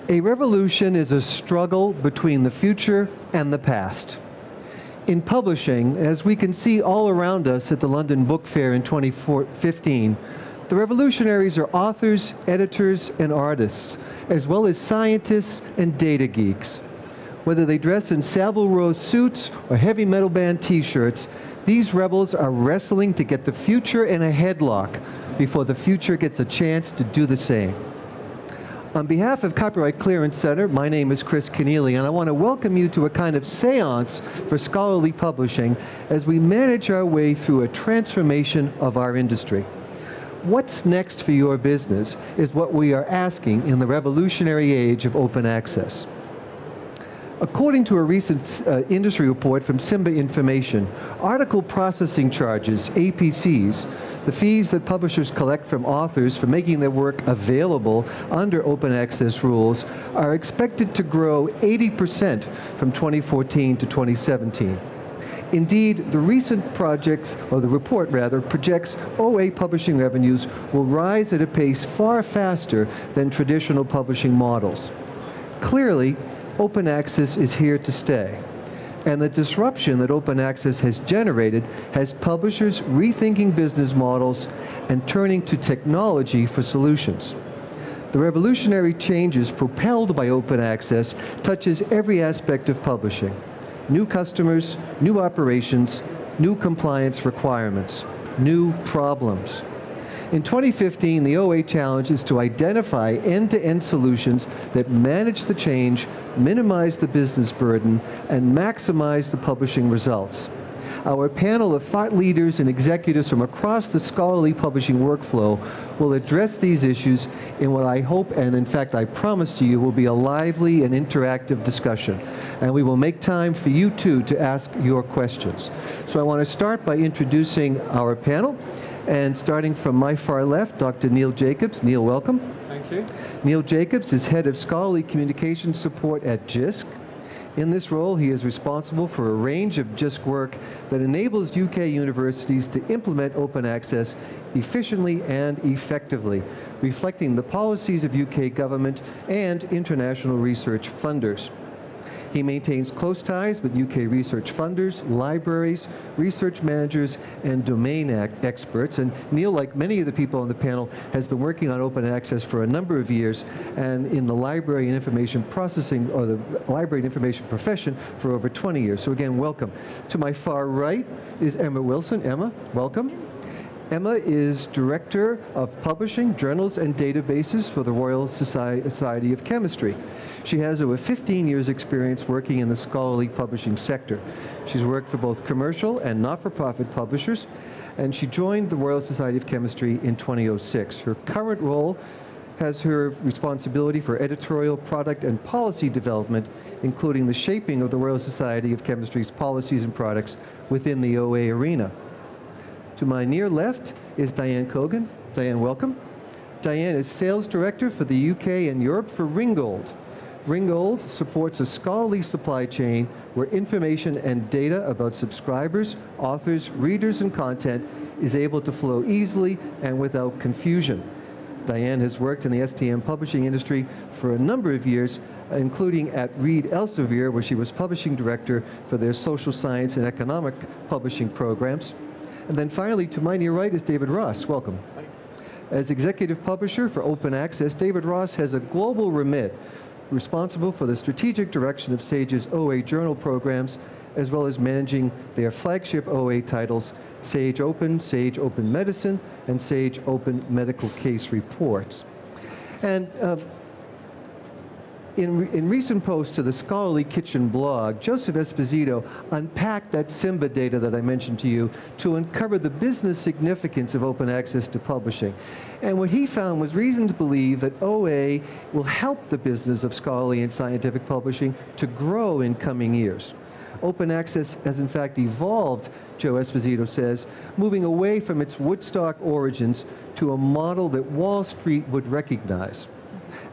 A revolution is a struggle between the future and the past. In publishing, as we can see all around us at the London Book Fair in 2015, the revolutionaries are authors, editors, and artists, as well as scientists and data geeks. Whether they dress in Savile Row suits or heavy metal band t-shirts, these rebels are wrestling to get the future in a headlock before the future gets a chance to do the same. On behalf of Copyright Clearance Center, my name is Chris Kenneally, and I want to welcome you to a kind of seance for scholarly publishing as we manage our way through a transformation of our industry. What's next for your business is what we are asking in the revolutionary age of open access. According to a recent industry report from Simba Information, article processing charges, APCs, the fees that publishers collect from authors for making their work available under open access rules, are expected to grow 80% from 2014 to 2017. Indeed, the recent projects, or the report rather, projects OA publishing revenues will rise at a pace far faster than traditional publishing models. Clearly, open access is here to stay, and the disruption that open access has generated has publishers rethinking business models and turning to technology for solutions. The revolutionary changes propelled by open access touches every aspect of publishing: new customers, new operations, new compliance requirements, new problems. In 2015, the OA challenge is to identify end-to-end solutions that manage the change, minimize the business burden, and maximize the publishing results. Our panel of thought leaders and executives from across the scholarly publishing workflow will address these issues in what I hope, and in fact I promise to you, will be a lively and interactive discussion. And we will make time for you too to ask your questions. So I want to start by introducing our panel. And starting from my far left, Dr. Neil Jacobs. Neil, welcome. Thank you. Neil Jacobs is Head of Scholarly Communication Support at JISC. In this role, he is responsible for a range of JISC work that enables UK universities to implement open access efficiently and effectively, reflecting the policies of UK government and international research funders. He maintains close ties with UK research funders, libraries, research managers, and domain experts. And Neil, like many of the people on the panel, has been working on open access for a number of years and in the library and information processing, or the library and information profession, for over 20 years. So again, welcome. To my far right is Emma Wilson. Emma, welcome. Emma is Director of Publishing, Journals, and Databases for the Royal Society of Chemistry. She has over 15 years' experience working in the scholarly publishing sector. She's worked for both commercial and not-for-profit publishers, and she joined the Royal Society of Chemistry in 2006. Her current role has her responsibility for editorial, product, and policy development, including the shaping of the Royal Society of Chemistry's policies and products within the OA arena. To my near left is Diane Cogan. Diane, welcome. Diane is Sales Director for the UK and Europe for Ringgold. Ringgold supports a scholarly supply chain where information and data about subscribers, authors, readers, and content is able to flow easily and without confusion. Diane has worked in the STM publishing industry for a number of years, including at Reed Elsevier, where she was Publishing Director for their social science and economic publishing programs. And then finally, to my near right is David Ross. Welcome. Hi. As Executive Publisher for Open Access, David Ross has a global remit responsible for the strategic direction of SAGE's OA journal programs, as well as managing their flagship OA titles, SAGE Open Medicine, and SAGE Open Medical Case Reports. And in recent posts to the Scholarly Kitchen blog, Joseph Esposito unpacked that Simba data that I mentioned to you to uncover the business significance of open access to publishing. And what he found was reason to believe that OA will help the business of scholarly and scientific publishing to grow in coming years. Open access has in fact evolved, Joe Esposito says, moving away from its Woodstock origins to a model that Wall Street would recognize.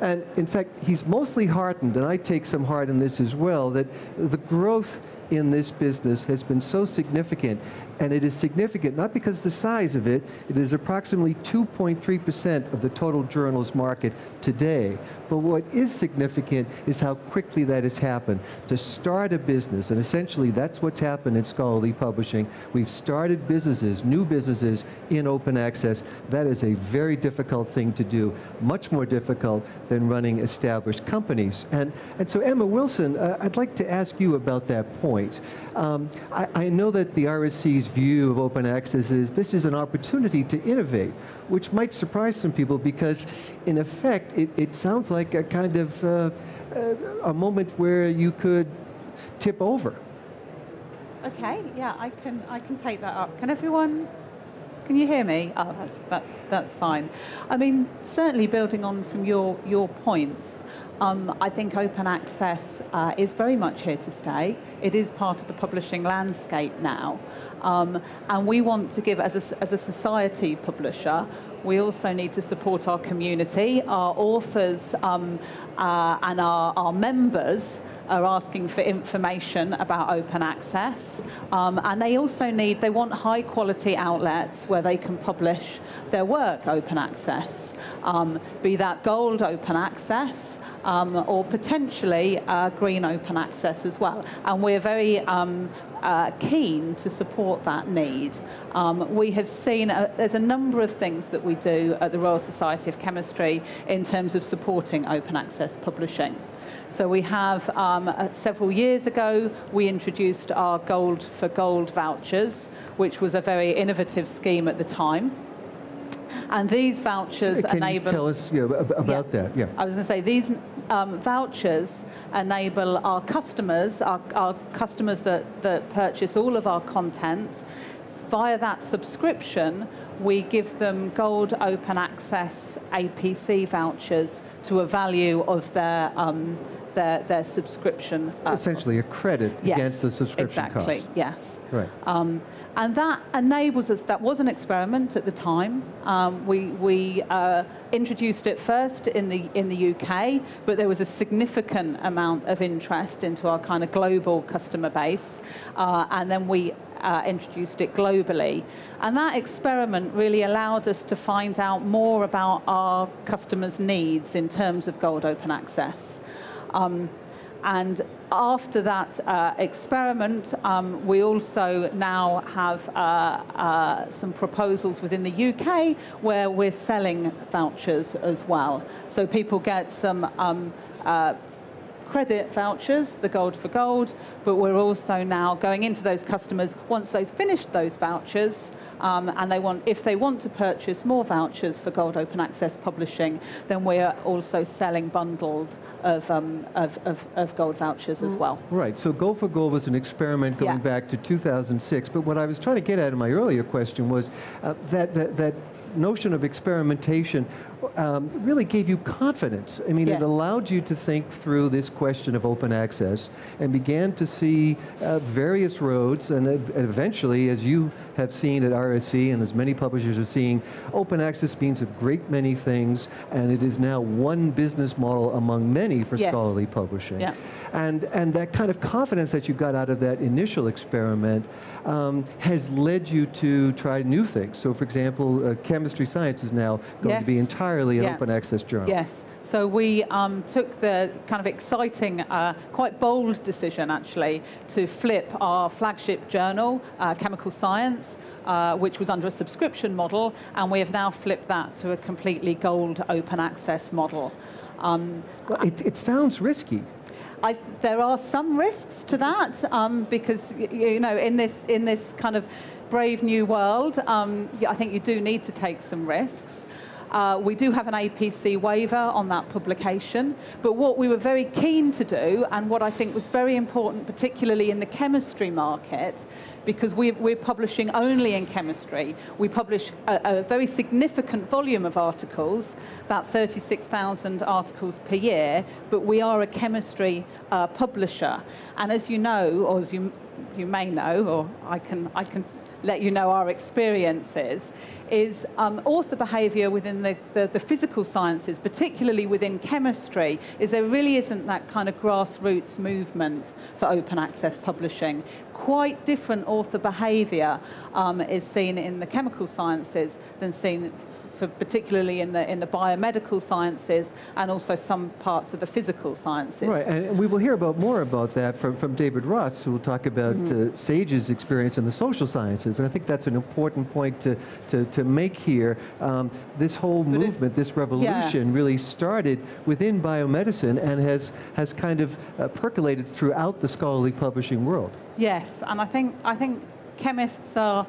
And in fact, he's mostly heartened, and I take some heart in this as well, that the growth in this business has been so significant, and it is significant not because of the size of it. It is approximately 2.3% of the total journals market today. But what is significant is how quickly that has happened. To start a business, and essentially that's what's happened in scholarly publishing. We've started businesses, new businesses in open access. That is a very difficult thing to do, much more difficult than running established companies. And so Emma Wilson, I'd like to ask you about that point. I know that the RSC's view of open access is this is an opportunity to innovate, which might surprise some people because, in effect, it sounds like a kind of a moment where you could tip over. Okay, yeah, I can take that up. Can everyone? Can you hear me? Oh, that's fine. I mean, certainly building on from your points, I think open access is very much here to stay. It is part of the publishing landscape now, and we want to give, as a society publisher, we also need to support our community. Our authors and our members are asking for information about open access. And they also they want high quality outlets where they can publish their work open access, be that gold open access, or potentially green open access as well. And we're very keen to support that need. We have seen there's a number of things that we do at the Royal Society of Chemistry in terms of supporting open access publishing. So we have, several years ago, we introduced our Gold for Gold vouchers, which was a very innovative scheme at the time. And these vouchers enable... Can you tell us about that? Yeah. I was going to say, these vouchers enable our customers that purchase all of our content. Via that subscription, we give them gold open access APC vouchers to a value of their subscription. Essentially a credit against the subscription cost. Exactly, yes. Right. And that enables us, that was an experiment at the time. We introduced it first in the UK, but there was a significant amount of interest into our kind of global customer base. And then we introduced it globally. And that experiment really allowed us to find out more about our customers' needs in terms of gold open access. And after that experiment, we also now have some proposals within the UK where we're selling vouchers as well. So people get some credit vouchers, the gold for gold, but we're also now going into those customers once they've finished those vouchers, and if they want to purchase more vouchers for gold open access publishing, then we're also selling bundles of gold vouchers as well. Right, so Gold for Gold was an experiment going back to 2006, but what I was trying to get at in my earlier question was that notion of experimentation really gave you confidence. I mean, it allowed you to think through this question of open access and began to see various roads, and eventually, as you have seen at RSC and as many publishers are seeing, open access means a great many things, and it is now one business model among many for scholarly publishing. Yeah. And that kind of confidence that you got out of that initial experiment has led you to try new things. So, for example, Chemistry Science is now going to be entirely an open access journal. Yes. So we took the kind of exciting, quite bold decision, actually, to flip our flagship journal, Chemical Science, which was under a subscription model, and we have now flipped that to a completely gold open access model. Well, it sounds risky. There are some risks to that, because in this kind of brave new world, I think you do need to take some risks. We do have an APC waiver on that publication, but what we were very keen to do, and what I think was very important, particularly in the chemistry market, because we're publishing only in chemistry. We publish a very significant volume of articles, about 36,000 articles per year, but we are a chemistry publisher. And as you know, or as you may know, or I can let you know our experiences, is author behaviour within the physical sciences, particularly within chemistry, is there really isn't that kind of grassroots movement for open access publishing. Quite different author behaviour is seen in the chemical sciences than seen particularly in the biomedical sciences and also some parts of the physical sciences. Right, and we will hear more about that from David Ross, who will talk about SAGE's experience in the social sciences, and I think that's an important point to make here. This whole movement, this revolution, really started within biomedicine and has kind of percolated throughout the scholarly publishing world. Yes, and I think chemists are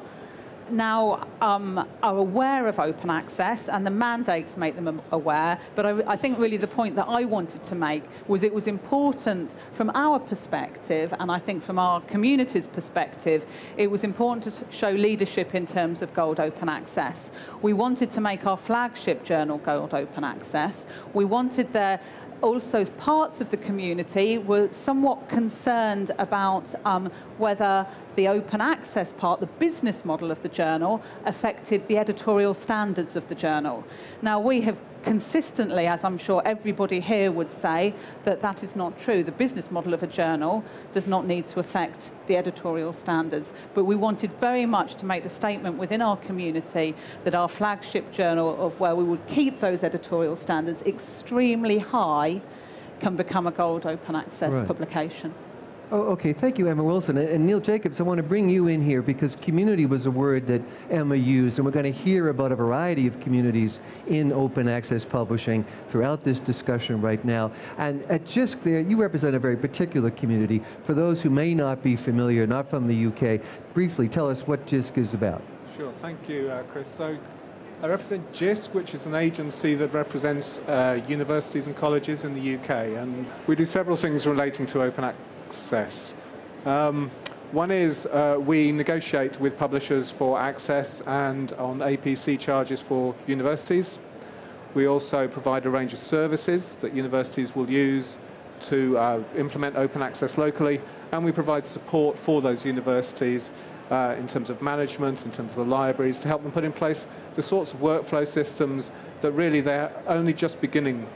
now are aware of open access, and the mandates make them aware. But I think really the point that I wanted to make was it was important from our perspective, and I think from our community's perspective, it was important to show leadership in terms of Gold Open Access. We wanted to make our flagship journal Gold Open Access. We wanted there also parts of the community were somewhat concerned about whether the open access part, the business model of the journal, affected the editorial standards of the journal. Now, we have consistently, as I'm sure everybody here would say, that is not true. The business model of a journal does not need to affect the editorial standards. But we wanted very much to make the statement within our community that our flagship journal, of where we would keep those editorial standards extremely high, can become a Gold Open Access publication. Oh, okay, thank you, Emma Wilson. And Neil Jacobs, I want to bring you in here because community was a word that Emma used, and we're going to hear about a variety of communities in open access publishing throughout this discussion right now. And at JISC there, you represent a very particular community. For those who may not be familiar, not from the UK, briefly tell us what JISC is about. Sure, thank you, Chris. So I represent JISC, which is an agency that represents universities and colleges in the UK, and we do several things relating to open access. One is we negotiate with publishers for access and on APC charges for universities. We also provide a range of services that universities will use to implement open access locally, and we provide support for those universities in terms of management, in terms of the libraries, to help them put in place the sorts of workflow systems that really they're only just beginning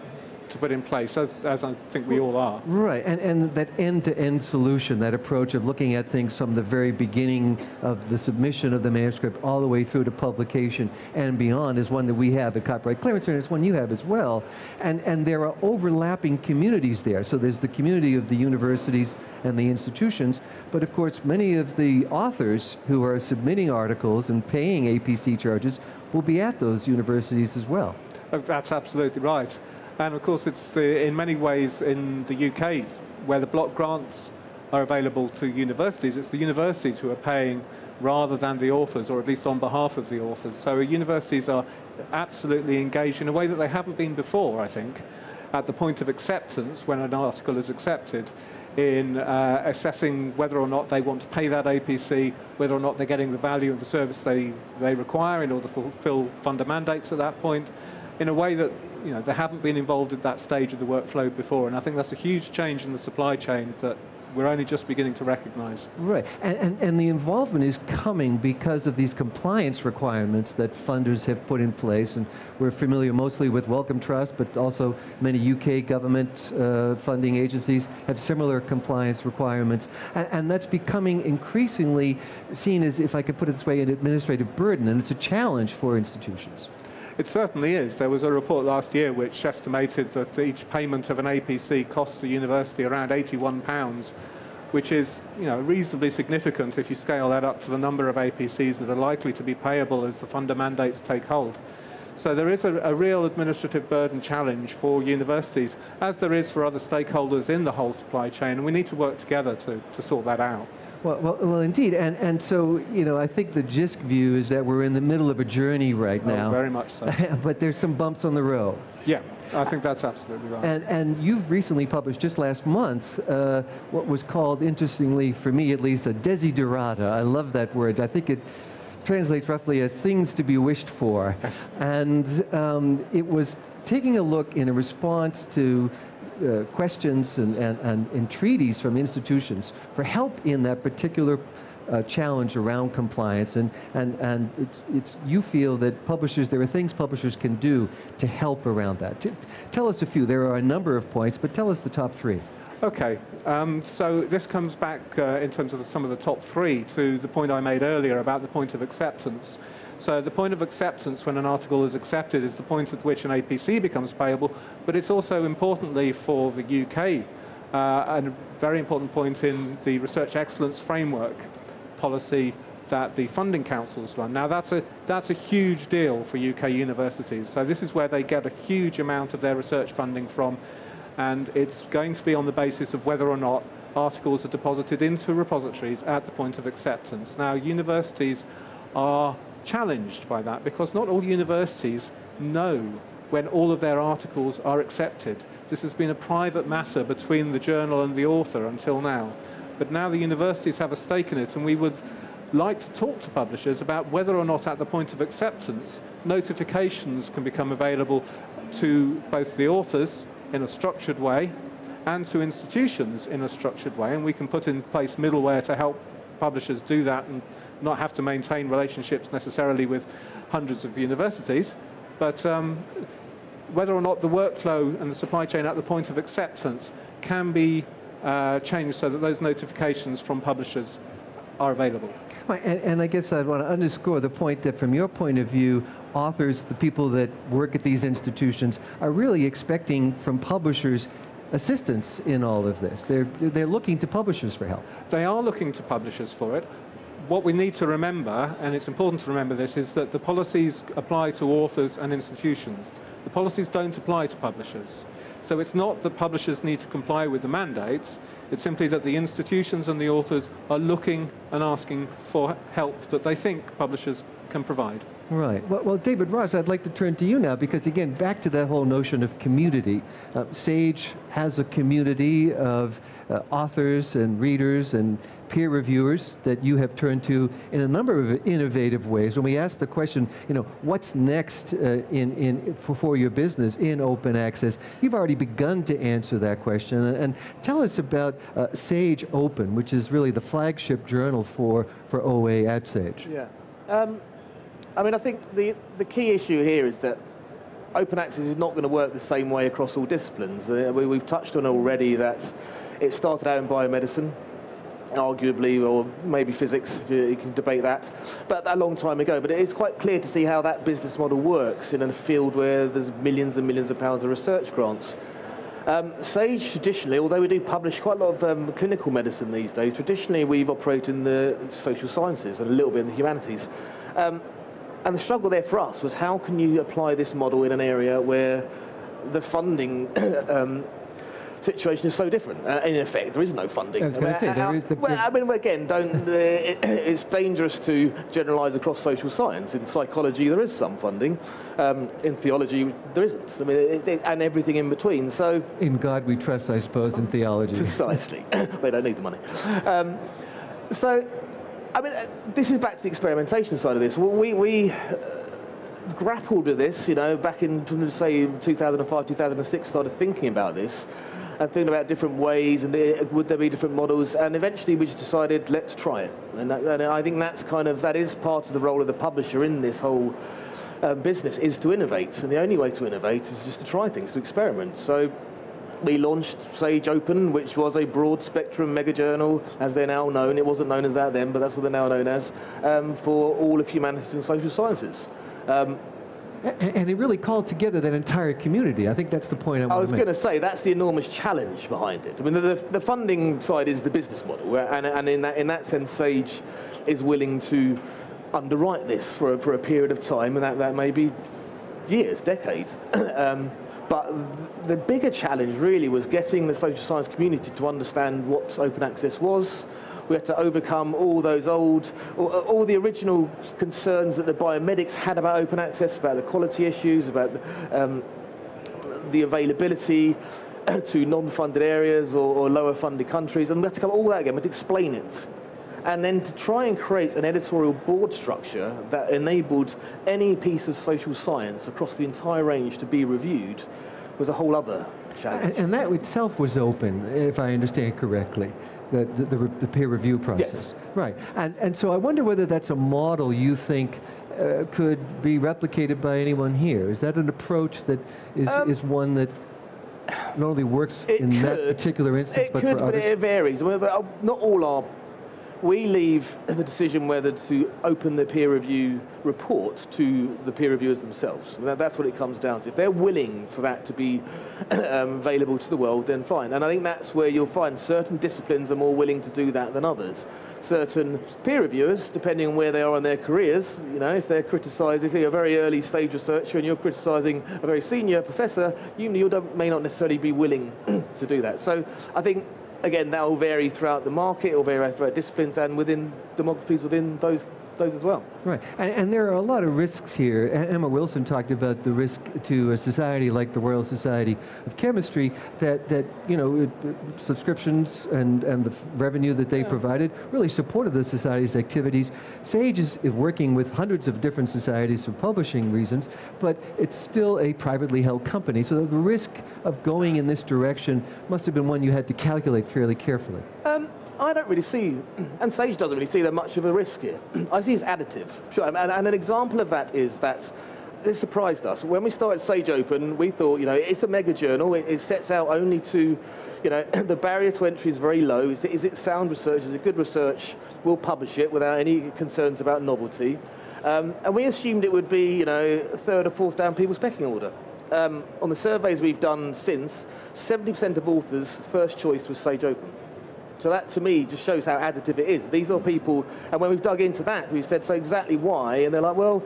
to put in place, as I think we all are. Right, and that end-to-end solution, that approach of looking at things from the very beginning of the submission of the manuscript all the way through to publication and beyond is one that we have at Copyright Clearance Center. It's one you have as well. And there are overlapping communities there. So there's the community of the universities and the institutions, but of course many of the authors who are submitting articles and paying APC charges will be at those universities as well. That's absolutely right. And of course, it's in many ways in the UK where the block grants are available to universities. It's the universities who are paying rather than the authors, or at least on behalf of the authors. So universities are absolutely engaged in a way that they haven't been before, I think, at the point of acceptance, when an article is accepted, in assessing whether or not they want to pay that APC, whether or not they're getting the value of the service they require in order to fulfill funder mandates at that point, in a way that they haven't been involved at that stage of the workflow before. And I think that's a huge change in the supply chain that we're only just beginning to recognize. Right, and the involvement is coming because of these compliance requirements that funders have put in place, and we're familiar mostly with Wellcome Trust, but also many UK government funding agencies have similar compliance requirements, and that's becoming increasingly seen as, if I could put it this way, an administrative burden, and it's a challenge for institutions. It certainly is. There was a report last year which estimated that each payment of an APC costs the university around £81, which is reasonably significant if you scale that up to the number of APCs that are likely to be payable as the funder mandates take hold. So there is a real administrative burden challenge for universities, as there is for other stakeholders in the whole supply chain, and we need to work together to sort that out. Well, indeed, and so I think the JISC view is that we're in the middle of a journey right now. Very much so. But there's some bumps on the road. Yeah, I think that's absolutely right. And you've recently published, just last month, what was called, interestingly for me at least, a desiderata. I love that word. I think it translates roughly as things to be wished for. Yes. And it was taking a look in a response to questions and entreaties from institutions for help in that particular challenge around compliance, and you feel that publishers, there are things publishers can do to help around that. Tell us a few. There are a number of points, but tell us the top three. Okay, so this comes back in terms of some of the top three to the point I made earlier about the point of acceptance. So the point of acceptance when an article is accepted is the point at which an APC becomes payable, but it's also importantly for the UK, and a very important point in the Research Excellence Framework policy that the funding councils run. Now that's a huge deal for UK universities. So this is where they get a huge amount of their research funding from, and it's going to be on the basis of whether or not articles are deposited into repositories at the point of acceptance. Now, universities are challenged by that because not all universities know when all of their articles are accepted. This has been a private matter between the journal and the author until now. But now the universities have a stake in it, and we would like to talk to publishers about whether or not at the point of acceptance, notifications can become available to both the authors in a structured way and to institutions in a structured way, and we can put in place middleware to help publishers do that and not have to maintain relationships necessarily with hundreds of universities. But whether or not the workflow and the supply chain at the point of acceptance can be changed so that those notifications from publishers are available. Right, and I guess I'd want to underscore the point that from your point of view, authors, the people that work at these institutions, are really expecting from publishers assistance in all of this. They're looking to publishers for help. They are looking to publishers for it. What we need to remember, and it's important to remember this, is that the policies apply to authors and institutions. The policies don't apply to publishers. So it's not that publishers need to comply with the mandates, it's simply that the institutions and the authors are looking and asking for help that they think publishers can provide. Right. Well, David Ross, I'd like to turn to you now because, again, back to that whole notion of community. SAGE has a community of authors and readers and peer reviewers that you have turned to in a number of innovative ways. When we ask the question, what's next for your business in open access, you've already begun to answer that question. And tell us about SAGE Open, which is really the flagship journal for OA at SAGE. Yeah. I mean, I think the key issue here is that open access is not going to work the same way across all disciplines. We've touched on already that it started out in biomedicine, arguably, or maybe physics, if you can debate that, but a long time ago. But it is quite clear to see how that business model works in a field where there's millions and millions of pounds of research grants. SAGE traditionally, although we do publish quite a lot of clinical medicine these days, traditionally we've operated in the social sciences and a little bit in the humanities. And the struggle there for us was how can you apply this model in an area where the funding situation is so different. In effect, there is no funding. I was going to say, there is the... Well, I mean, again, it's dangerous to generalise across social science. In psychology, there is some funding. In theology, there isn't. I mean, and everything in between. So in God we trust, I suppose, in theology. Precisely. They don't need the money. So, I mean, this is back to the experimentation side of this. We grappled with this, back in, say, 2005, 2006, started thinking about this and thinking about different ways and would there be different models, and eventually we just decided, let's try it. And I think that is part of the role of the publisher in this whole business, is to innovate, and the only way to innovate is just to try things, to experiment. So we launched SAGE Open, which was a broad spectrum mega journal, as they're now known. It wasn't known as that then, but that's what they're now known as, for all of humanities and social sciences. And it really called together that entire community. I think that's the point I was going to say, that's the enormous challenge behind it. I mean, the funding side is the business model, and in that sense, SAGE is willing to underwrite this for a period of time, and that may be years, decades. But the bigger challenge really was getting the social science community to understand what open access was. We had to overcome all the original concerns that the biomedics had about open access, about the quality issues, about the availability to non-funded areas or lower funded countries, and we had to cover all that again, but explain it. And then to try and create an editorial board structure that enabled any piece of social science across the entire range to be reviewed was a whole other challenge. And that itself was open, if I understand correctly, the peer review process. Yes. Right. And so I wonder whether that's a model you think could be replicated by anyone here. Is that an approach that is one that not only works in that particular instance, but for others? But it varies. Well, not all are. We leave the decision whether to open the peer review report to the peer reviewers themselves. That's what it comes down to. If they're willing for that to be available to the world, then fine. And I think that's where you'll find certain disciplines are more willing to do that than others. Certain peer reviewers, depending on where they are in their careers, if they're criticising a very early stage researcher and you're criticising a very senior professor, you may not necessarily be willing to do that. So I think, again, that will vary throughout the market, or vary throughout disciplines and within demographies within those as well. Right, and there are a lot of risks here. Emma Wilson talked about the risk to a society like the Royal Society of Chemistry that subscriptions and the revenue that they provided really supported the society's activities. SAGE is working with hundreds of different societies for publishing reasons, but it's still a privately held company, so the risk of going in this direction must have been one you had to calculate fairly carefully. I don't really see, and SAGE doesn't really see that much of a risk here. I see it's additive. Sure, and an example of that is that this surprised us. When we started SAGE Open, we thought, it's a mega journal. It sets out only to, the barrier to entry is very low. Is it sound research? Is it good research? We'll publish it without any concerns about novelty. And we assumed it would be, third or fourth down people's pecking order. On the surveys we've done since, 70% of authors' first choice was SAGE Open. So that, to me, just shows how additive it is. These are people, and when we've dug into that, we've said, so exactly why? And they're like, well,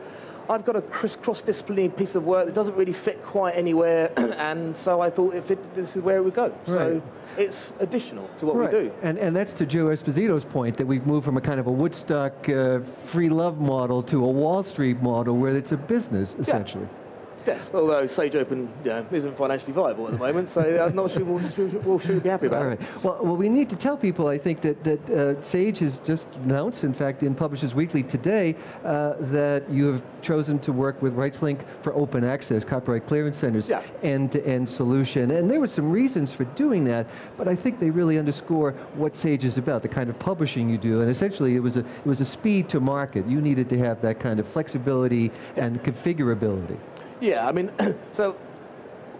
I've got a cross-disciplinary piece of work that doesn't really fit quite anywhere, and so I thought this is where it would go. Right. So it's additional to what we do. And that's to Joe Esposito's point, that we've moved from a kind of a Woodstock free love model to a Wall Street model where it's a business, essentially. Yeah. Yes, although SAGE Open isn't financially viable at the moment, so I'm not sure we'll be happy about it. All right. Well, we need to tell people, I think, that SAGE has just announced, in fact, in Publishers Weekly today, that you have chosen to work with RightsLink for open access, copyright clearance centers, end-to-end solution. And there were some reasons for doing that, but I think they really underscore what SAGE is about, the kind of publishing you do. And essentially, it was a speed to market. You needed to have that kind of flexibility and configurability. Yeah, I mean, so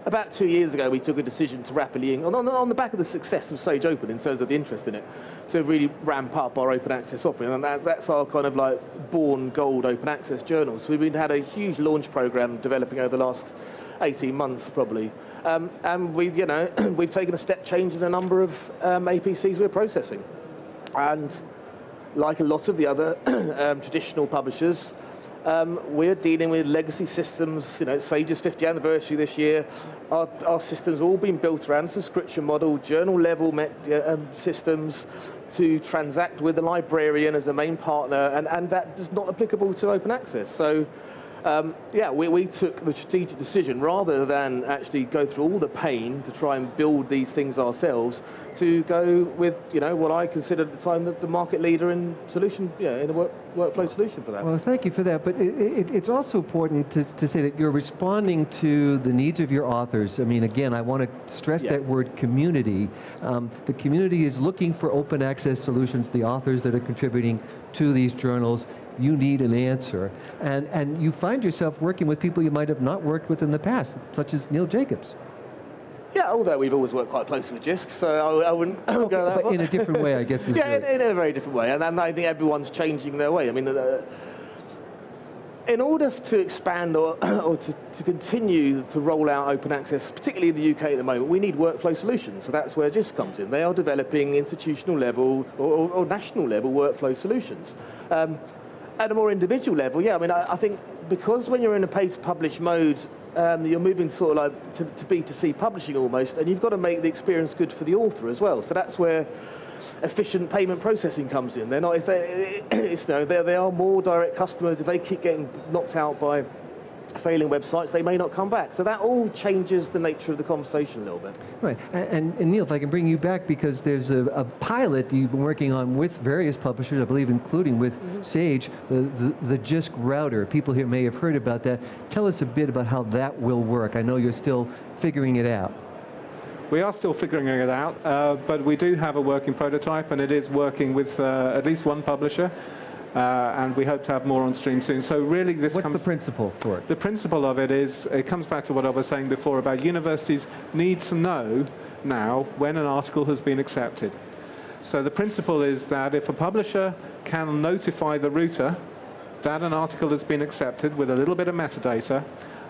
about 2 years ago, we took a decision to rapidly, on the back of the success of SAGE Open in terms of the interest in it, to really ramp up our open access offering. And that's our kind of like born gold open access journal. So we've had a huge launch program developing over the last 18 months, probably. And we've taken a step change in the number of APCs we're processing. And like a lot of the other traditional publishers, we're dealing with legacy systems. SAGE's 50th anniversary this year. Our systems have all been built around a subscription model, journal-level systems to transact with the librarian as a main partner, and that is not applicable to open access. So, we took the strategic decision, rather than actually go through all the pain to try and build these things ourselves, to go with what I considered at the time the market leader in solution, in the workflow solution for that. Well, thank you for that. But it's also important to say that you're responding to the needs of your authors. I mean, again, I want to stress that word community. The community is looking for open access solutions. The authors that are contributing to these journals, you need an answer. And you find yourself working with people you might have not worked with in the past, such as Neil Jacobs. Yeah, although we've always worked quite closely with JISC, so I wouldn't go that far. In a different way, I guess. In a very different way. And I think everyone's changing their way. I mean, in order to expand or to continue to roll out open access, particularly in the UK at the moment, we need workflow solutions. So that's where JISC comes in. They are developing institutional level or national level workflow solutions. At a more individual level, I think because when you're in a pay-to-publish mode, you're moving sort of like to B2C publishing almost, and you've got to make the experience good for the author as well. So that's where efficient payment processing comes in. They're not, they are more direct customers. If they keep getting knocked out by failing websites, they may not come back. So that all changes the nature of the conversation a little bit. Right, and Neil, if I can bring you back, because there's a pilot you've been working on with various publishers, I believe including with SAGE, the JISC router. People here may have heard about that. Tell us a bit about how that will work. I know you're still figuring it out. We are still figuring it out, but we do have a working prototype, and it is working with at least one publisher, and we hope to have more on stream soon. So really, what's the principle for it? The principle of it is, it comes back to what I was saying before about universities need to know now when an article has been accepted. So the principle is that if a publisher can notify the router that an article has been accepted with a little bit of metadata,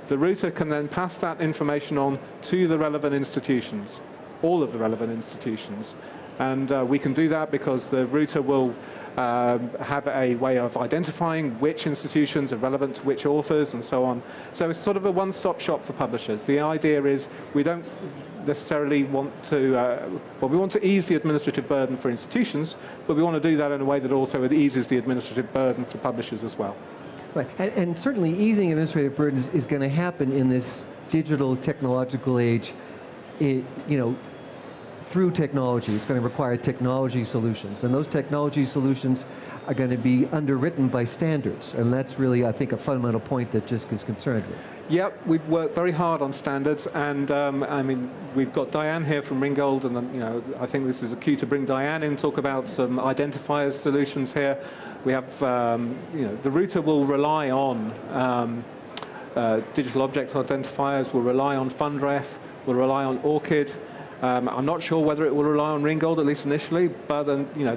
the router can then pass that information on to the relevant institutions, all of the relevant institutions. And we can do that because the router will have a way of identifying which institutions are relevant to which authors and so on. So it's sort of a one-stop shop for publishers. The idea is we don't necessarily want to, well, we want to ease the administrative burden for institutions, but we want to do that in a way that also eases the administrative burden for publishers as well. Right, and certainly easing administrative burdens is going to happen in this digital technological age, through technology. It's going to require technology solutions, and those technology solutions are going to be underwritten by standards, and that's really, I think, a fundamental point that JISC is concerned with. Yep, we've worked very hard on standards, and I mean, we've got Diane here from Ringgold, and I think this is a cue to bring Diane in, talk about some identifiers solutions here. We have, the router will rely on digital object identifiers, will rely on FundRef, will rely on ORCID. I'm not sure whether it will rely on Ringgold, at least initially, but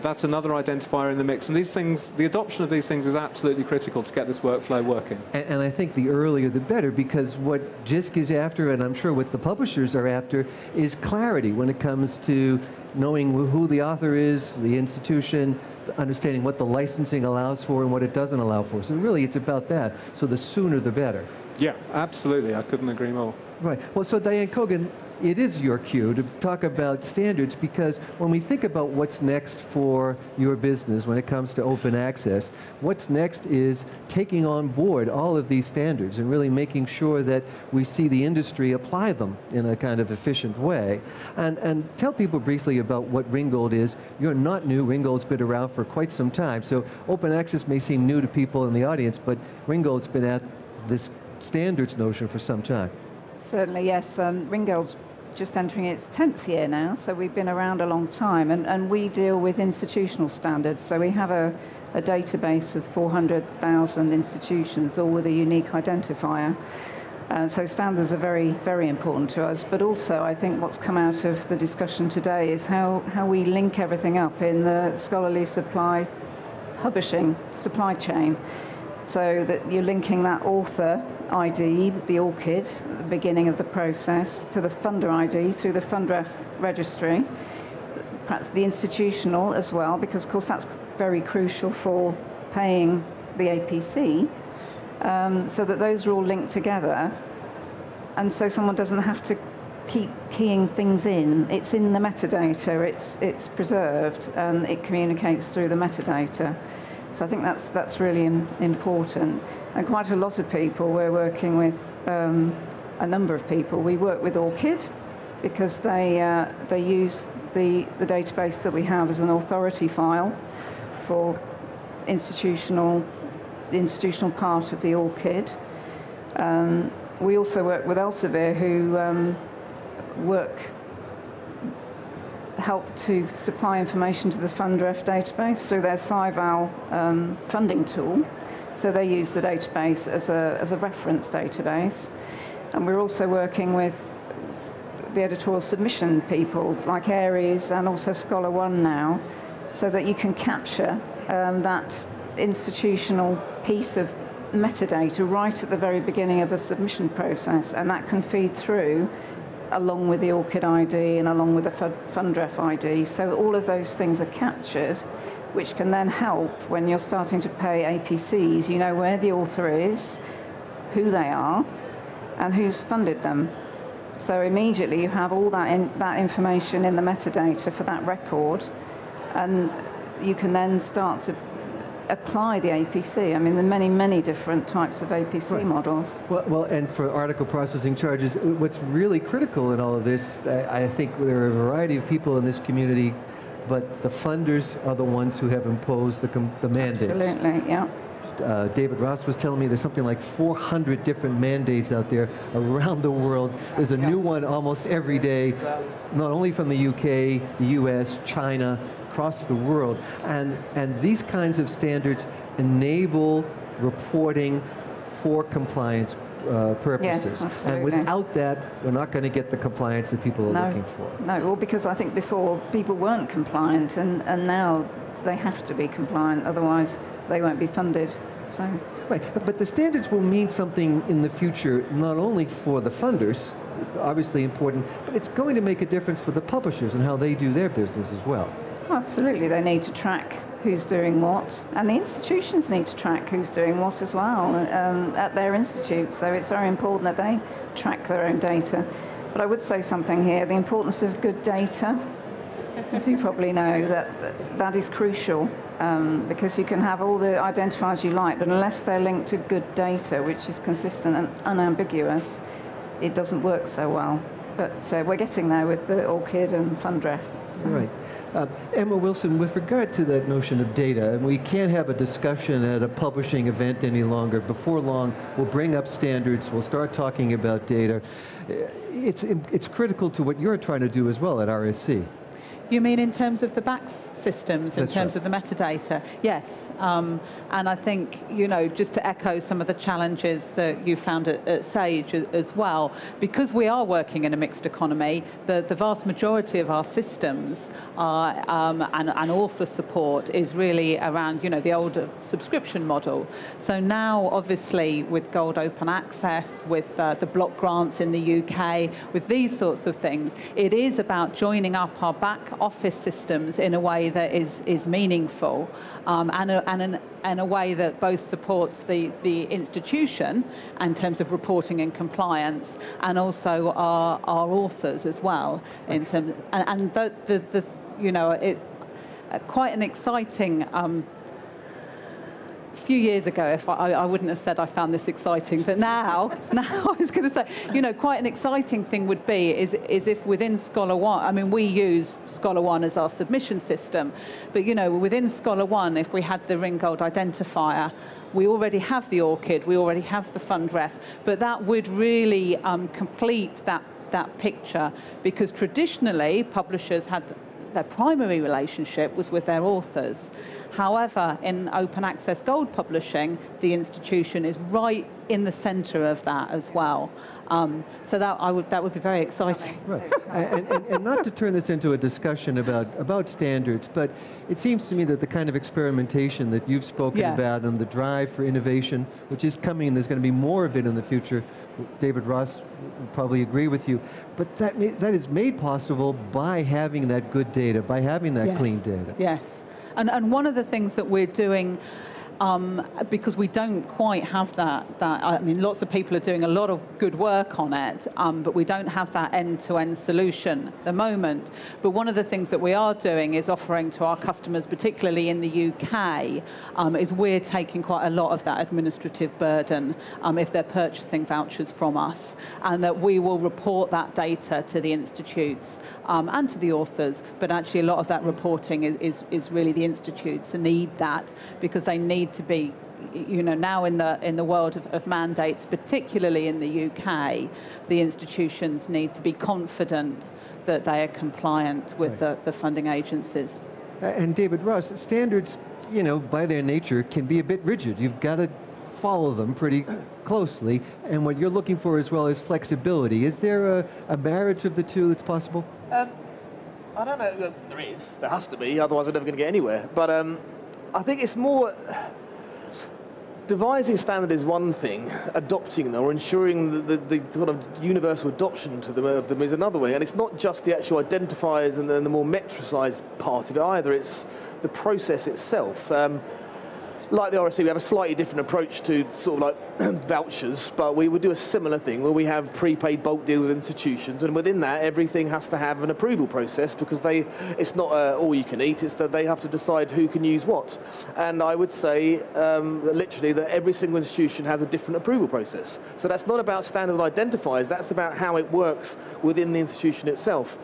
that's another identifier in the mix. And these things, the adoption of these things is absolutely critical to get this workflow working. And I think the earlier the better, because what JISC is after, and I'm sure what the publishers are after, is clarity when it comes to knowing who the author is, the institution, understanding what the licensing allows for and what it doesn't allow for. So really it's about that. So the sooner the better. Yeah, absolutely. I couldn't agree more. Right. Well, so Diane Cogan, it is your cue to talk about standards, because when we think about what's next for your business when it comes to open access, what's next is taking on board all of these standards and really making sure that we see the industry apply them in a kind of efficient way. And tell people briefly about what Ringgold is. You're not new. Ringgold's been around for quite some time. So open access may seem new to people in the audience, but Ringgold's been at this standards notion for some time. Certainly, yes. Ringgold's just entering its 10th year now, so we've been around a long time, and we deal with institutional standards. So we have a database of 400,000 institutions, all with a unique identifier. So standards are very, very important to us, but also I think what's come out of the discussion today is how we link everything up in the scholarly supply publishing supply chain, so that you're linking that author ID, the ORCID, at the beginning of the process, to the funder ID through the FundRef registry, perhaps the institutional as well, because of course that's very crucial for paying the APC, so that those are all linked together, and so someone doesn't have to keep keying things in. It's in the metadata, it's preserved, and it communicates through the metadata. So I think that's really important. And quite a lot of people, we're working with a number of people. We work with ORCID because they use the database that we have as an authority file for the institutional part of the ORCID. We also work with Elsevier, who help to supply information to the FundRef database through their SciVal funding tool. So they use the database as a reference database. And we're also working with the editorial submission people like Aries and also Scholar One now, so that you can capture that institutional piece of metadata right at the very beginning of the submission process, and that can feed through along with the ORCID ID and along with the FundRef ID. So all of those things are captured, which can then help when you're starting to pay APCs. You know where the author is, who they are, and who's funded them. So immediately you have all that information in the metadata for that record, and you can then start to apply the APC. I mean, there are many, many different types of APC models. Well, and for article processing charges, what's really critical in all of this, I think there are a variety of people in this community, but the funders are the ones who have imposed the mandates. Absolutely, yeah. David Ross was telling me there's something like 400 different mandates out there around the world. There's a new one almost every day, not only from the UK, the US, China, across the world. And these kinds of standards enable reporting for compliance purposes. Yes, and without that, we're not going to get the compliance that people are looking for. No, well, because I think before people weren't compliant, and now they have to be compliant, otherwise they won't be funded. So. Right, but the standards will mean something in the future, not only for the funders, obviously important, but it's going to make a difference for the publishers and how they do their business as well. Absolutely, they need to track who's doing what, and the institutions need to track who's doing what as well at their institutes, so it's very important that they track their own data. But I would say something here, the importance of good data. As you probably know, that is crucial, because you can have all the identifiers you like, but unless they're linked to good data, which is consistent and unambiguous, it doesn't work so well. But we're getting there with the ORCID and FundRef. So. Right. Emma Wilson, with regard to that notion of data, and we can't have a discussion at a publishing event any longer. Before long, we'll bring up standards, we'll start talking about data. It's critical to what you're trying to do as well at RSC. You mean in terms of the back systems, in That's terms right. of the metadata? Yes. And I think, you know, just to echo some of the challenges that you found at Sage as well, because we are working in a mixed economy, the vast majority of our systems are, and author support is really around, you know, the older subscription model. So now, obviously, with Gold Open Access, with the block grants in the UK, with these sorts of things, it is about joining up our back office systems in a way that is meaningful, and in a way that both supports the institution in terms of reporting and compliance, and also our authors as well. In terms, and the you know, quite an exciting. A few years ago, if I wouldn't have said I found this exciting, but now I was going to say, you know, quite an exciting thing would be is if within Scholar One, I mean, we use Scholar One as our submission system, but, you know, within Scholar One, if we had the Ringgold identifier, we already have the ORCID, we already have the FundRef, but that would really complete that picture, because traditionally publishers had their primary relationship was with their authors. However, in open access gold publishing, the institution is right in the center of that as well. So that would be very exciting. Right. And not to turn this into a discussion about standards, but it seems to me that the kind of experimentation that you've spoken about and the drive for innovation, which is coming, and there's going to be more of it in the future, David Ross would probably agree with you, but that is made possible by having that good data, by having that clean data. Yes. And one of the things that we're doing, because we don't quite have that, I mean, lots of people are doing a lot of good work on it, but we don't have that end-to-end solution at the moment. But one of the things that we are doing is offering to our customers, particularly in the UK, is we're taking quite a lot of that administrative burden if they're purchasing vouchers from us, and that we will report that data to the institutes and to the authors, but actually a lot of that reporting is really the institutes need that, because they need to be, you know, now in the world of mandates, particularly in the UK, the institutions need to be confident that they are compliant with the funding agencies. And David Ross, standards, you know, by their nature can be a bit rigid. You've got to follow them pretty closely, and what you're looking for as well is flexibility. Is there a marriage of the two that's possible? I don't know. There is. There has to be. Otherwise, we're never going to get anywhere. But I think it's more devising standard is one thing. Adopting them or ensuring the sort of universal adoption to them of them is another way. And it's not just the actual identifiers and then the more metricized part of it either. It's the process itself. Like the RSC, we have a slightly different approach to sort of like vouchers, but we would do a similar thing where we have prepaid bulk deals with institutions, and within that, everything has to have an approval process, because it's not all you can eat, it's that they have to decide who can use what. And I would say, literally, that every single institution has a different approval process. So that's not about standard identifiers, that's about how it works within the institution itself.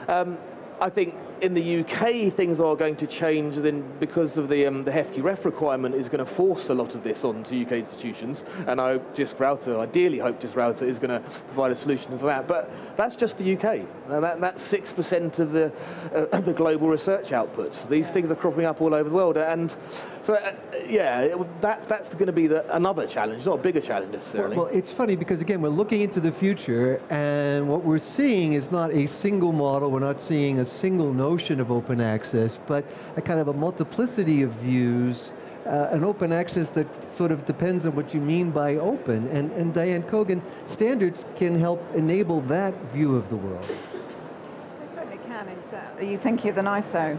I think in the UK, things are going to change then because of the hefty ref requirement is going to force a lot of this onto UK institutions, and I hope Disk Router, ideally hope Disk Router is going to provide a solution for that. But that's just the UK, and that's 6% of the global research outputs. These things are cropping up all over the world, and so yeah, that's going to be another challenge, not a bigger challenge necessarily. Well, it's funny because again, we're looking into the future, and what we're seeing is not a single model. We're not seeing a single notion of open access, but a kind of a multiplicity of views, an open access that sort of depends on what you mean by open. And Diane Cogan, standards can help enable that view of the world. They certainly can. Are you thinking of the NISO?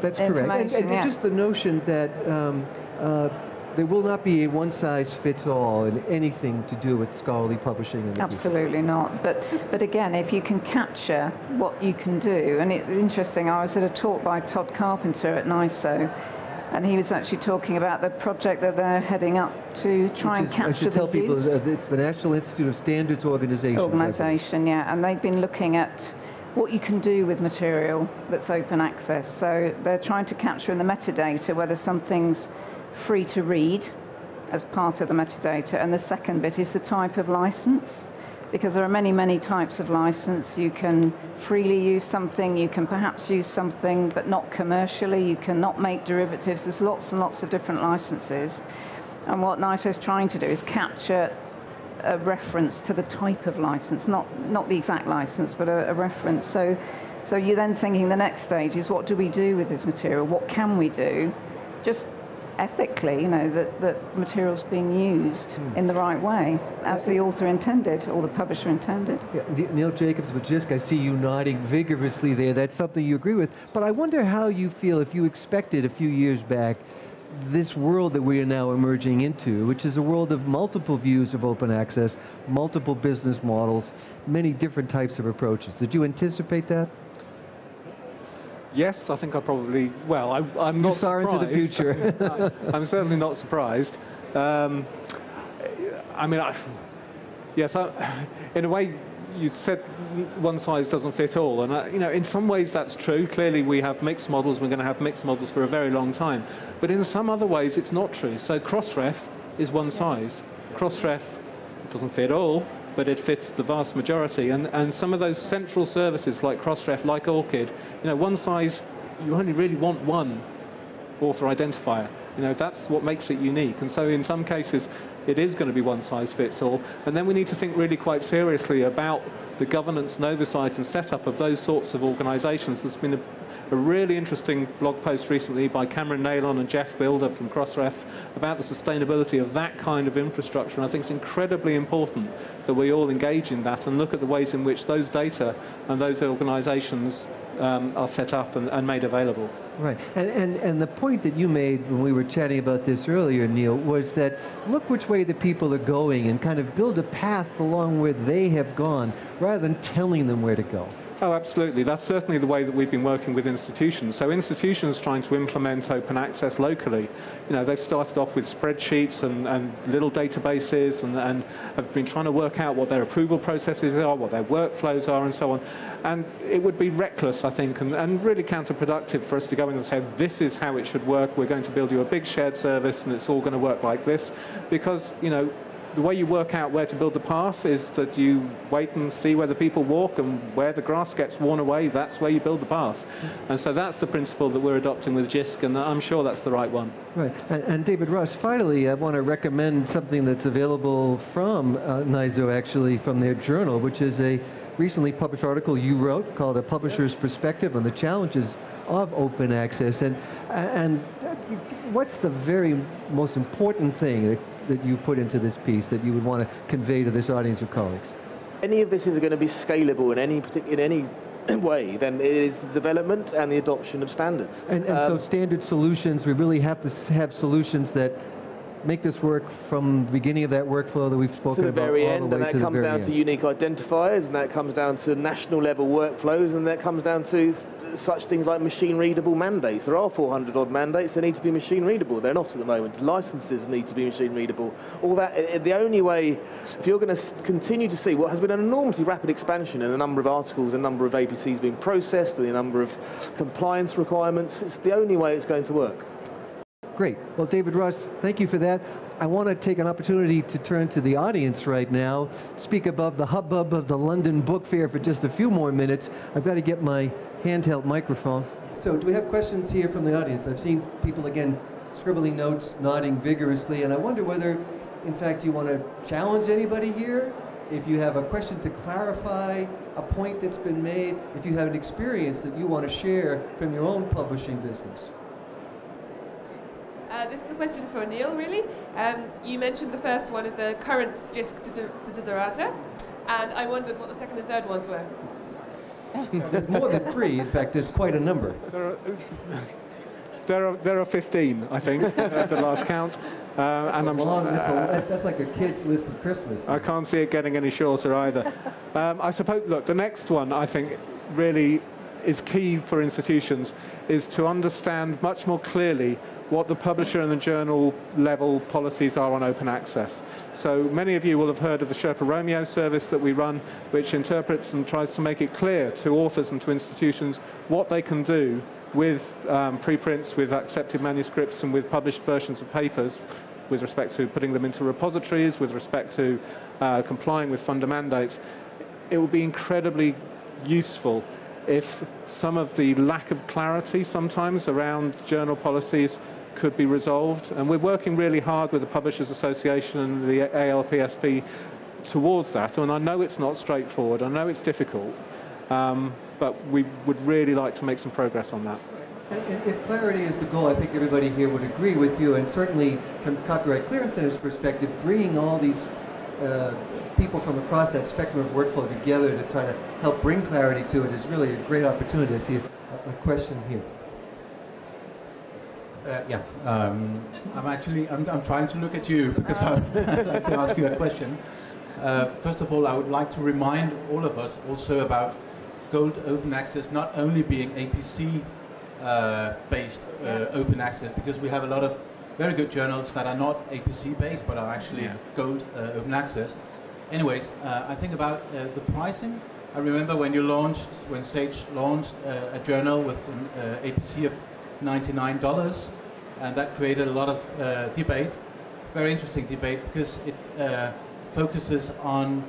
That's correct. And yeah. just the notion that there will not be a one-size-fits-all in anything to do with scholarly publishing in the Absolutely future. not. But again, if you can capture what you can do, and it's interesting, I was at a talk by Todd Carpenter at NISO, and he was actually talking about the project that they're heading up to try and capture the use. I should tell people, it's the National Institute of Standards Organization. Yeah, and they've been looking at what you can do with material that's open access. So they're trying to capture in the metadata whether something's free to read as part of the metadata, and the second bit is the type of license, because there are many, many types of license. You can freely use something, you can perhaps use something but not commercially, you cannot make derivatives. There's lots and lots of different licenses, and what NISO is trying to do is capture a reference to the type of license, not the exact license, but a reference. So you're then thinking the next stage is, what do we do with this material? What can we do? Just ethically, that material's being used in the right way, as the author intended, or the publisher intended. Yeah, Neil Jacobs with JISC, I see you nodding vigorously there. That's something you agree with. But I wonder how you feel if you expected a few years back this world that we are now emerging into, which is a world of multiple views of open access, multiple business models, many different types of approaches. Did you anticipate that? Yes, I think I probably, well, I'm not surprised. Into the future. I'm certainly not surprised. I mean, yes, in a way, you said one size doesn't fit all, and in some ways that's true. Clearly, we have mixed models. We're going to have mixed models for a very long time. But in some other ways, it's not true. So Crossref is one size. Crossref doesn't fit all, but it fits the vast majority. And some of those central services like Crossref, like ORCID, one size, you only really want one author identifier. That's what makes it unique. And so in some cases, it is going to be one size fits all. And then we need to think really quite seriously about the governance and oversight and setup of those sorts of organizations. There's been a really interesting blog post recently by Cameron Nailon and Jeff Builder from Crossref about the sustainability of that kind of infrastructure. And I think it's incredibly important that we all engage in that and look at the ways in which those data and those organizations are set up and made available. Right, and the point that you made when we were chatting about this earlier, Neil, was that look which way the people are going and kind of build a path along where they have gone rather than telling them where to go. Oh, absolutely. That's certainly the way that we've been working with institutions. So institutions trying to implement open access locally, they've started off with spreadsheets and little databases and have been trying to work out what their approval processes are, what their workflows are, and so on. And it would be reckless, I think, and really counterproductive for us to go in and say, this is how it should work. We're going to build you a big shared service and it's all going to work like this. Because, the way you work out where to build the path is that you wait and see where the people walk, and where the grass gets worn away, that's where you build the path. And so that's the principle that we're adopting with JISC, and I'm sure that's the right one. Right. And David Ross, finally, I want to recommend something that's available from NISO, actually, from their journal, which is a recently published article you wrote called A Publisher's Perspective on the Challenges of Open Access. And what's the very most important thing that you put into this piece that you would want to convey to this audience of colleagues? Any of this is going to be scalable in any way, then it is the development and the adoption of standards. And so standard solutions, we really have to have solutions that make this work from the beginning of that workflow that we've spoken about all the way to the very end. And that comes down to unique identifiers, and that comes down to national level workflows, and that comes down to such things like machine-readable mandates. There are 400-odd mandates. They need to be machine-readable. They're not at the moment. Licenses need to be machine-readable. All that. The only way, if you're going to continue to see what has been an enormously rapid expansion in the number of articles, the number of APCs being processed, and the number of compliance requirements, it's the only way it's going to work. Great. Well, David Russ, thank you for that. I want to take an opportunity to turn to the audience right now, speak above the hubbub of the London Book Fair for just a few more minutes. I've got to get my handheld microphone. So do we have questions here from the audience? I've seen people, again, scribbling notes, nodding vigorously, and I wonder whether, in fact, you want to challenge anybody here? If you have a question to clarify a point that's been made, if you have an experience that you want to share from your own publishing business. This is a question for Neil, really. You mentioned the first one of the current JISC desiderata, and I wondered what the second and third ones were. There's more than 3. In fact, there's quite a number. There are 15, I think, at the last count. That's like a kid's list at Christmas. I can't see it getting any shorter either. I suppose, look, the next one, I think, really is key for institutions, is to understand much more clearly what the publisher and the journal level policies are on open access. So many of you will have heard of the Sherpa Romeo service that we run, which interprets and tries to make it clear to authors and to institutions what they can do with preprints, with accepted manuscripts, and with published versions of papers, with respect to putting them into repositories, with respect to complying with funder mandates. It will be incredibly useful if some of the lack of clarity sometimes around journal policies could be resolved. And we're working really hard with the Publishers Association and the ALPSP towards that. And I know it's not straightforward, I know it's difficult, but we would really like to make some progress on that. And if clarity is the goal, I think everybody here would agree with you, and certainly from Copyright Clearance Center's perspective, bringing all these people from across that spectrum of workflow together to try to help bring clarity to it is really a great opportunity. I see a question here. I'm trying to look at you because I'd like to ask you a question. First of all, I would like to remind all of us also about Gold Open Access not only being APC based open access, because we have a lot of very good journals that are not APC based but are actually Gold Open Access. Anyways, I think about the pricing. I remember when Sage launched a journal with an APC of $99, and that created a lot of debate. It's a very interesting debate because it focuses on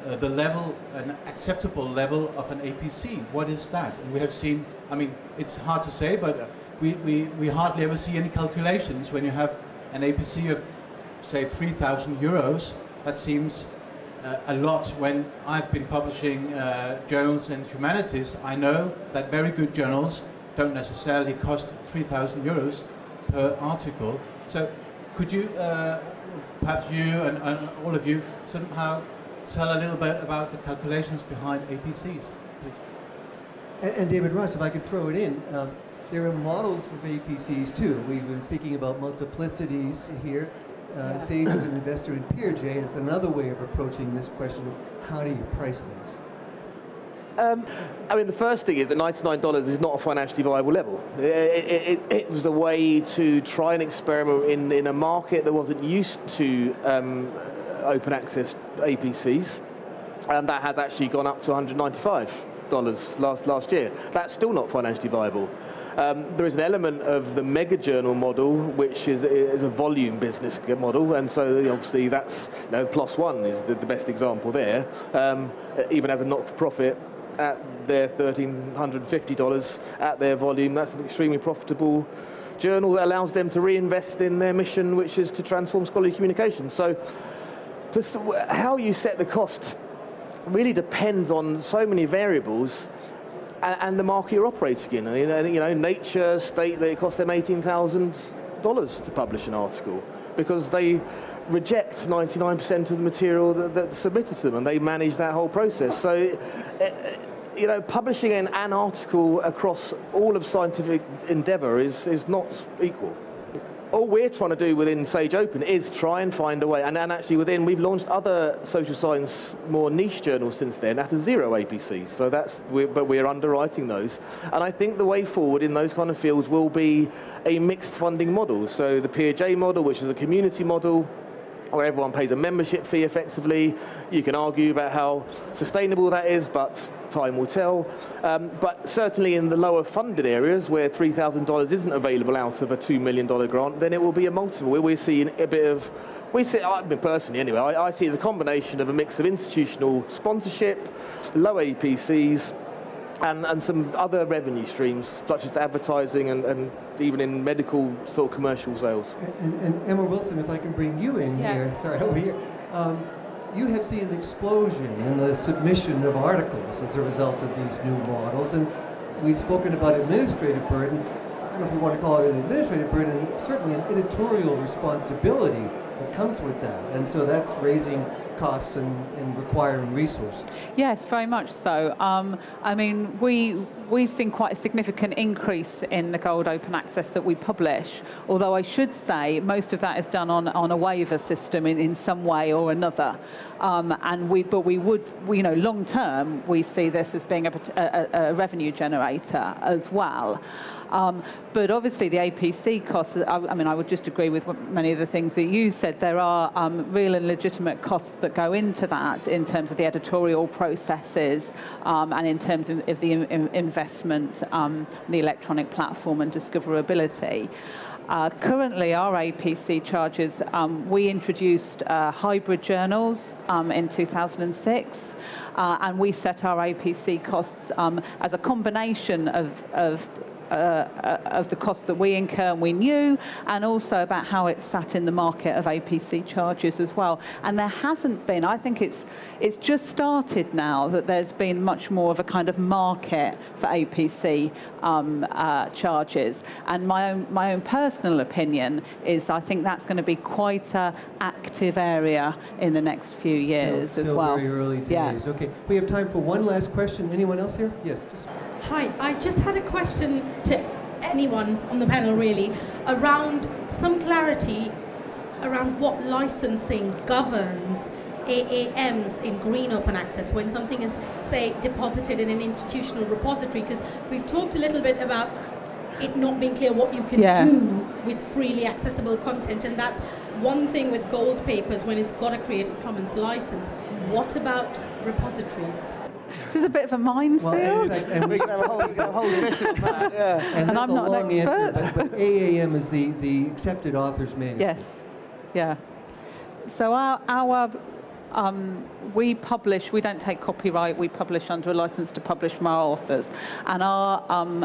the level, an acceptable level of an APC. What is that? And we have seen, I mean, it's hard to say, but we hardly ever see any calculations when you have an APC of, say, 3,000 euros. That seems a lot. When I've been publishing journals in humanities, I know that very good journals don't necessarily cost 3,000 euros per article. So could you, perhaps you and all of you, somehow tell a little bit about the calculations behind APCs, please? And David Russ, if I could throw it in, there are models of APCs too. We've been speaking about multiplicities here. Sage is an investor in PeerJ. It's another way of approaching this question of how do you price things? I mean, the first thing is that $99 is not a financially viable level. It was a way to try and experiment in a market that wasn't used to open access APCs, and that has actually gone up to $195 last year. That's still not financially viable. There is an element of the mega journal model, which is a volume business model, and so obviously that's, PLOS ONE is the best example there. Even as a not-for-profit, at their $1,350 at their volume, that's an extremely profitable journal that allows them to reinvest in their mission, which is to transform scholarly communication. So how you set the cost really depends on so many variables and the market you're operating in. Nature state that it costs them $18,000 to publish an article because they reject 99% of the material that's submitted to them, and they manage that whole process. So, publishing an article across all of scientific endeavour is not equal. all we're trying to do within Sage Open is try and find a way, and actually we've launched other social science, more niche journals since then that are zero APCs. So but we're underwriting those. And I think the way forward in those kind of fields will be a mixed funding model. So the PeerJ model, which is a community model, where everyone pays a membership fee effectively. You can argue about how sustainable that is, but time will tell. But certainly in the lower funded areas where $3,000 isn't available out of a $2 million grant, then it will be a multiple. We're seeing a bit of, I mean personally anyway, I see it as a combination of a mix of institutional sponsorship, low APCs, and some other revenue streams, such as advertising and even in medical sort of commercial sales. And Emma Wilson, if I can bring you in here, sorry, over here. You have seen an explosion in the submission of articles as a result of these new models, and we've spoken about administrative burden. I don't know if we want to call it an administrative burden, certainly an editorial responsibility that comes with that, and so that's raising costs and requiring resources. Yes, very much so. I mean, we've seen quite a significant increase in the Gold Open Access that we publish, although I should say most of that is done on a waiver system in some way or another. But we would, long term, we see this as being a revenue generator as well. But obviously the APC costs, I mean, I would just agree with many of the things that you said. There are real and legitimate costs that go into that in terms of the editorial processes and in terms of the investment, the electronic platform and discoverability. Currently, our APC charges, we introduced hybrid journals in 2006, and we set our APC costs as a combination of the cost that we incur and we knew, and also about how it sat in the market of APC charges as well. And there hasn't been, I think it's just started now that there's been much more of a kind of market for APC charges. And my own personal opinion is I think that's going to be quite an active area in the next few years as well. Still very early days. Yeah. Okay, we have time for one last question. Anyone else here? Yes. Hi, I just had a question to anyone on the panel really, around some clarity around what licensing governs AAMs in green open access when something is, say, deposited in an institutional repository, because we've talked a little bit about it not being clear what you can do with freely accessible content, and that's one thing with gold papers when it's got a Creative Commons license. What about repositories? This is a bit of a minefield. And we can have a whole session on that. Yeah. And that's I'm not a long an expert. answer, but AAM is the accepted author's manual. Yes, yeah. So we publish, we don't take copyright, we publish under a license to publish from our authors. And our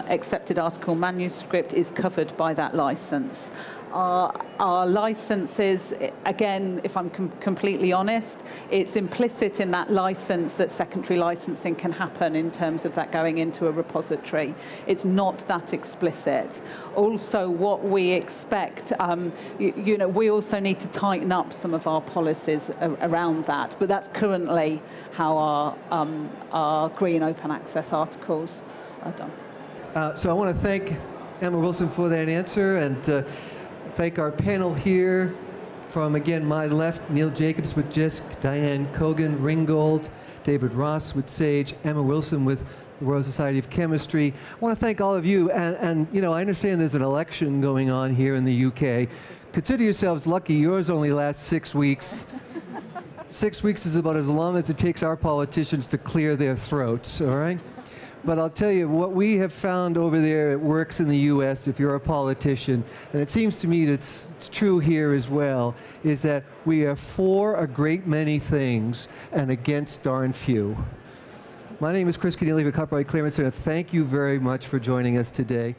accepted article manuscript is covered by that license. Our licenses, again, if I'm completely honest, it's implicit in that license that secondary licensing can happen in terms of that going into a repository. It's not that explicit. Also, what we expect, we also need to tighten up some of our policies around that, but that's currently how our green open access articles are done. So I want to thank Emma Wilson for that answer, and thank our panel here. From, again, my left, Neil Jacobs with JISC, Diane Cogan, Ringgold, David Ross with SAGE, Emma Wilson with the Royal Society of Chemistry. I want to thank all of you, and I understand there's an election going on here in the UK. Consider yourselves lucky, yours only lasts 6 weeks. 6 weeks is about as long as it takes our politicians to clear their throats, all right? But I'll tell you, what we have found over there, it works in the US if you're a politician, and it seems to me that it's true here as well, is that we are for a great many things and against darn few. My name is Chris Kenneally with Copyright Clearance Center. Thank you very much for joining us today.